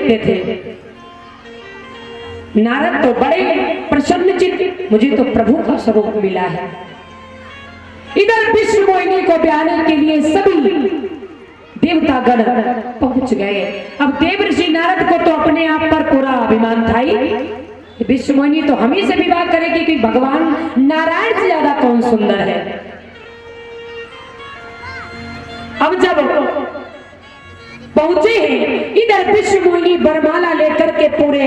देखते थे। नारद तो बड़े प्रसन्नचित्त, मुझे तो प्रभु का स्वरूप मिला है। इधर विश्व मोहिनी को ब्याहने के लिए सभी देवता गण पहुंच गए। अब देवर्षि नारद को तो अपने आप पर पूरा अभिमान था ही, विश्व मोहिनी तो हम ही से विवाह करेगी कि भगवान नारायण से ज्यादा कौन सुंदर है। अब जब पहुंचे हैं, इधर विश्व मोहिनी वरमाला लेकर के पूरे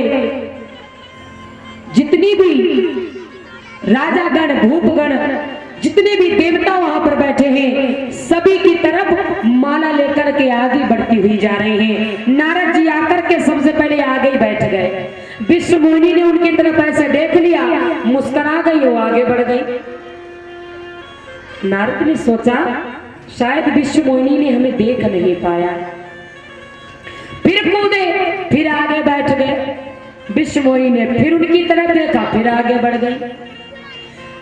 जितनी भी राजागण भूपगण जितने भी देवता वहां पर बैठे हैं, सभी की तरफ माला लेकर के आगे बढ़ती हुई जा रही हैं। नारद जी आकर के सबसे पहले आगे ही बैठ गए। विश्व मोहिनी ने उनकी तरफ ऐसे देख लिया, मुस्कुरा गई, वो आगे बढ़ गई। नारद ने सोचा शायद विश्व मोहिनी ने हमें देख नहीं पाया, फिर कूदे, फिर आगे बैठ गए। विश्व मोहिनी ने फिर उनकी तरफ देखा, फिर आगे बढ़ गई।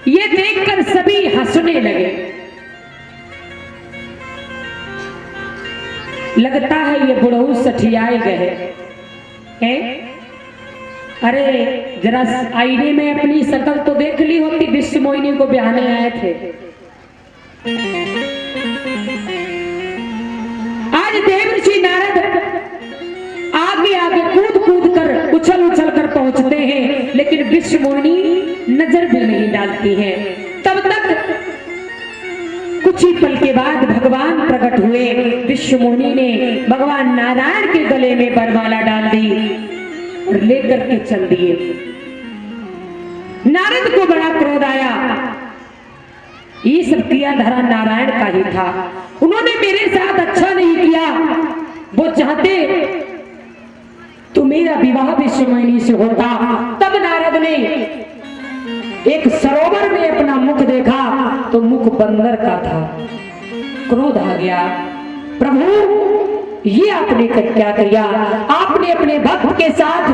ये देखकर सभी हंसने लगे। लगता है ये बुढ़ऊ सठियाए गए हैं। अरे जरा आईने में अपनी शकल तो देख ली होती, विश्व मोहिनी को ब्याहने आए थे। आज देवर्षि नारद आगे आगे कूद कूद कर उछल उछल कर पहुंचते हैं, लेकिन विश्व मोहिनी नजर भी नहीं डालती है। तब तक कुछ ही पल के बाद भगवान प्रकट हुए। विश्व मोहिनी ने भगवान नारायण के गले में वरमाला डाल दी और लेकर के चल दिए। नारद को बड़ा क्रोध आया, ये सब किया धरा नारायण का ही था, उन्होंने मेरे साथ अच्छा नहीं किया। वो चाहते तो मेरा विवाह विश्व मोहिनी से होता। तब नारद ने एक सरोवर में अपना मुख देखा तो मुख बंदर का था। क्रोध आ गया, प्रभु ये आपने क्या किया? आपने अपने भक्त के साथ,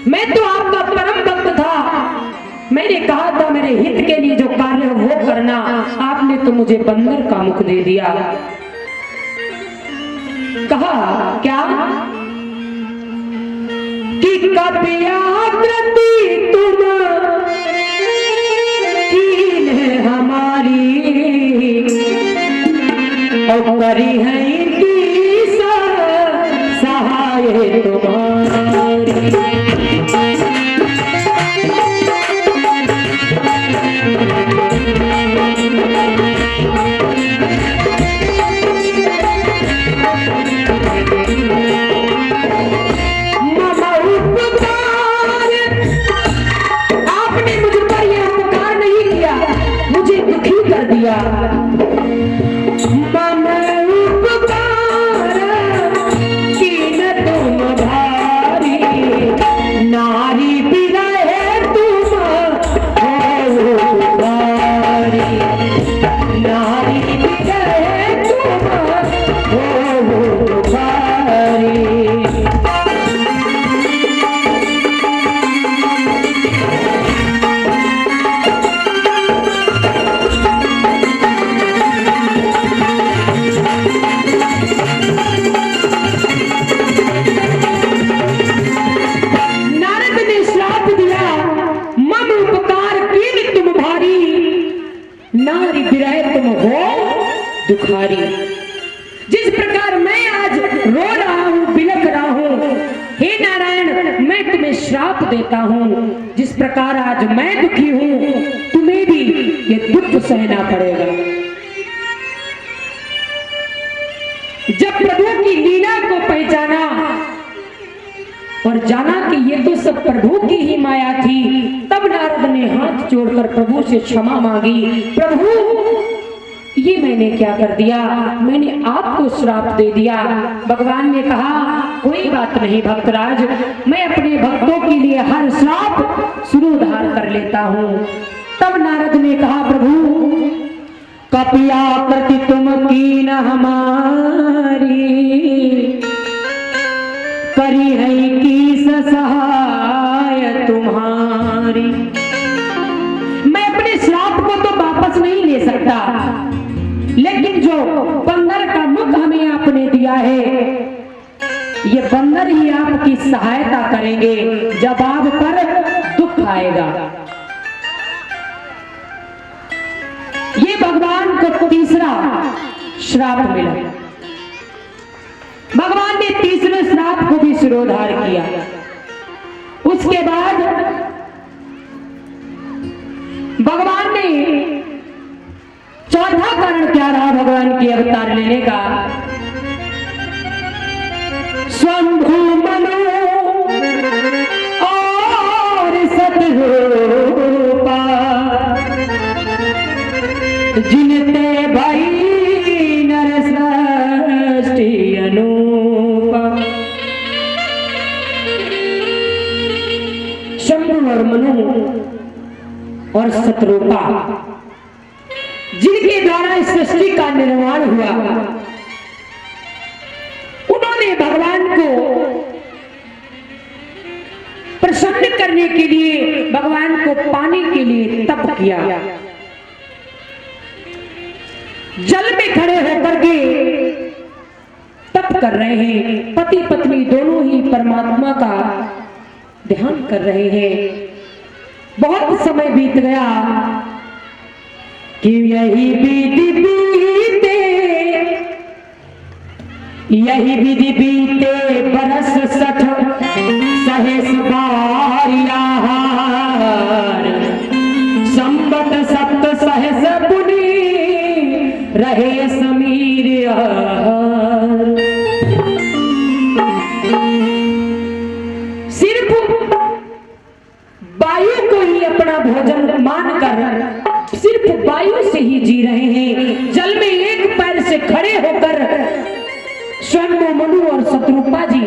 मैं तो आपका परम भक्त था, मैंने कहा था मेरे हित के लिए जो कार्य है वो करना, आपने तो मुझे बंदर का मुख दे दिया। कहा क्या कि कपियाकृति तुम कीन है हमारी और करी है इनकी सहाय तुम्हारी। दुखारी, जिस प्रकार मैं आज रो रहा हूं, बिलख रहा हूं, हे नारायण मैं तुम्हें श्राप देता हूं, जिस प्रकार आज मैं दुखी हूं, तुम्हें भी ये दुख सहना पड़ेगा। जब प्रभु की लीला को पहचाना और जाना कि ये तो सब प्रभु की ही माया थी, तब नारद ने हाथ जोड़कर प्रभु से क्षमा मांगी। प्रभु ये मैंने क्या कर दिया, मैंने आपको श्राप दे दिया। भगवान ने कहा कोई बात नहीं भक्तराज, मैं अपने भक्तों के लिए हर श्राप सुनोद्धार कर लेता हूँ। तब नारद ने कहा प्रभु कपियाकृति तुम कीन हमारी, करी है की सहाय तुम्हारी। मैं अपने श्राप को तो वापस नहीं ले सकता, लेकिन जो बंदर का मुख हमें आपने दिया है ये बंदर ही आपकी सहायता करेंगे जब आप पर दुख आएगा। ये भगवान को तीसरा श्राप मिला। भगवान ने तीसरे श्राप को भी सिरोधार किया। उसके बाद भगवान ने चौथा कारण क्या रहा भगवान के अवतार लेने का? स्वयंभू मनु और सतरूपा जिनते भाई नर सृष्टि अनूपा। शंभु और मनु और सतरूपा जिनके द्वारा इस सृष्टि का निर्माण हुआ, उन्होंने भगवान को प्रसन्न करने के लिए, भगवान को पाने के लिए तप किया। जल में खड़े होकर के तप कर रहे हैं। पति पत्नी दोनों ही परमात्मा का ध्यान कर रहे हैं। बहुत समय बीत गया कि यही विधि बीते, यही विधि बीते बरस 60 सहस बारियार। संबत 7 सहस पुनि रहे समीर। सिर्फ वायु को ही अपना भोजन मानकर सिर्फ वायु से ही जी रहे हैं। जल में एक पैर से खड़े होकर स्वयं मनु और शत्रुपा जी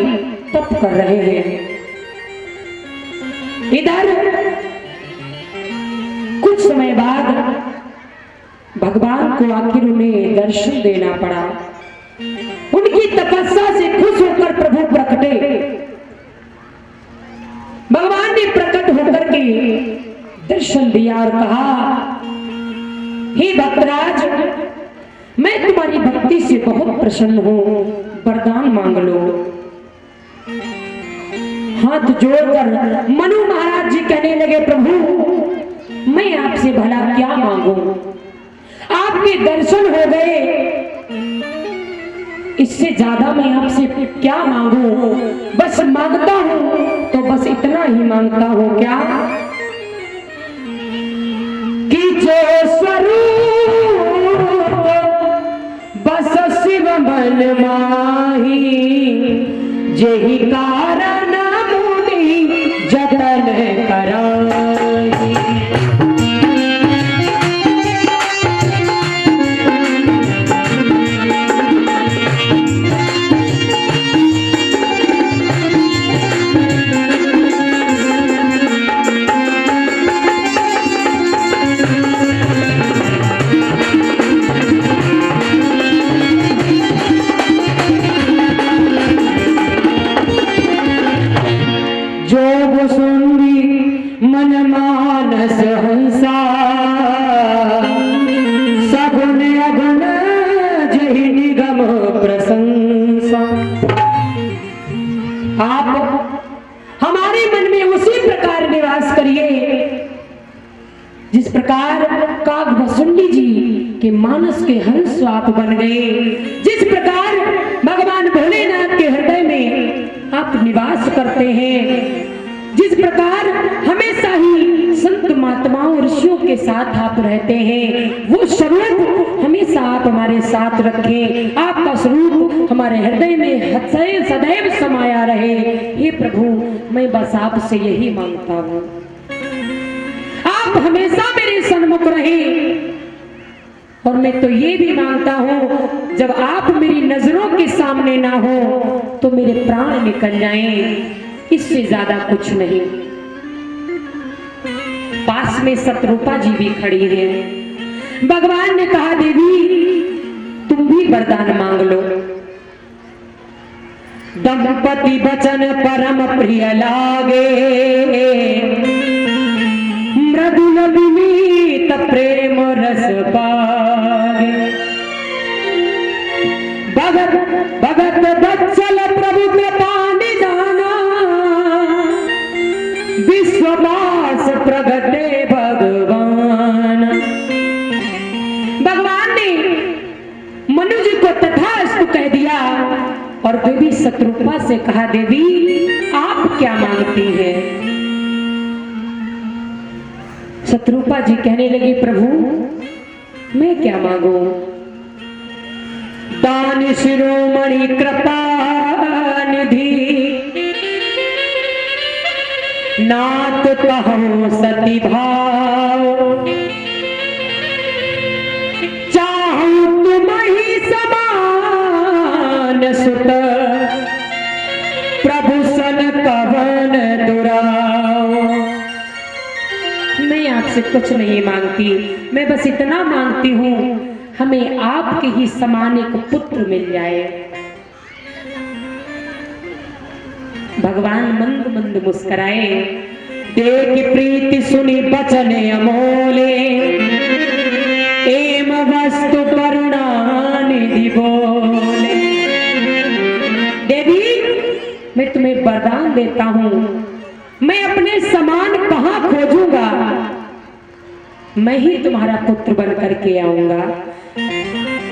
तप कर रहे हैं। इधर कुछ समय बाद भगवान को आखिर उन्हें दर्शन देना पड़ा। उनकी तपस्या से खुश होकर प्रभु प्रकटे। भगवान ने प्रकट होकर के दर्शन दिया और कहा, हे भक्तराज, मैं तुम्हारी भक्ति से बहुत प्रसन्न हूं, वरदान मांग लो। हाथ जोड़कर मनु महाराज जी कहने लगे, प्रभु मैं आपसे भला क्या मांगू? आपके दर्शन हो गए, इससे ज्यादा मैं आपसे क्या मांगू? बस मांगता हूं तो बस इतना ही मांगता हूं, क्या कि जो स्वरूप बस शिव मन माही, जेहि कारण मुनि जतन कराई। जिस प्रकार कागभस्सुंडी जी के मानस के हंस आप बन गए, जिस प्रकार भगवान भोलेनाथ के हृदय में आप निवास करते हैं, जिस प्रकार हमेशा ही संत महात्माओं ऋषियों के साथ आप रहते हैं, वो स्वरूप हमेशा आप हमारे साथ रखें। आपका स्वरूप हमारे हृदय में सदैव समाया रहे। हे प्रभु, मैं बस आपसे यही मांगता हूँ, आप हमेशा मेरे सन्मुख रहें। और मैं तो ये भी मांगता हूँ, जब आप मेरी नजरों के सामने ना हो तो मेरे प्राण निकल जाएं, इससे ज्यादा कुछ नहीं। पास में शत्रुपा जी भी खड़ी है। भगवान ने कहा, देवी तुम भी वरदान मांग लो। दंपति वचन परम प्रिय लागे, मृदुल विनीत प्रेम रस पागे। भगत भगत वत्सल प्रभु कृपा देवी शत्रुपा से कहा, देवी आप क्या मांगती हैं? शत्रुपा जी कहने लगी, प्रभु मैं क्या मांगू? दान शिरोमणि कृपा निधि नाथ कहो सती भाव, चाहूं तुम ही समान सुत, प्रभु सन कवन दुराओ। मैं आपसे कुछ नहीं मांगती, मैं बस इतना मांगती हूँ हमें आपके ही समान एक पुत्र मिल जाए। भगवान मंद मंद मुस्कुराए, देख प्रीति सुनी बचन अमोले, एम वस्तु करुणा निधि बोले। देवी मैं तुम्हें वरदान देता हूं, मैं अपने समान कहां खोजूंगा, मैं ही तुम्हारा पुत्र बन करके आऊंगा।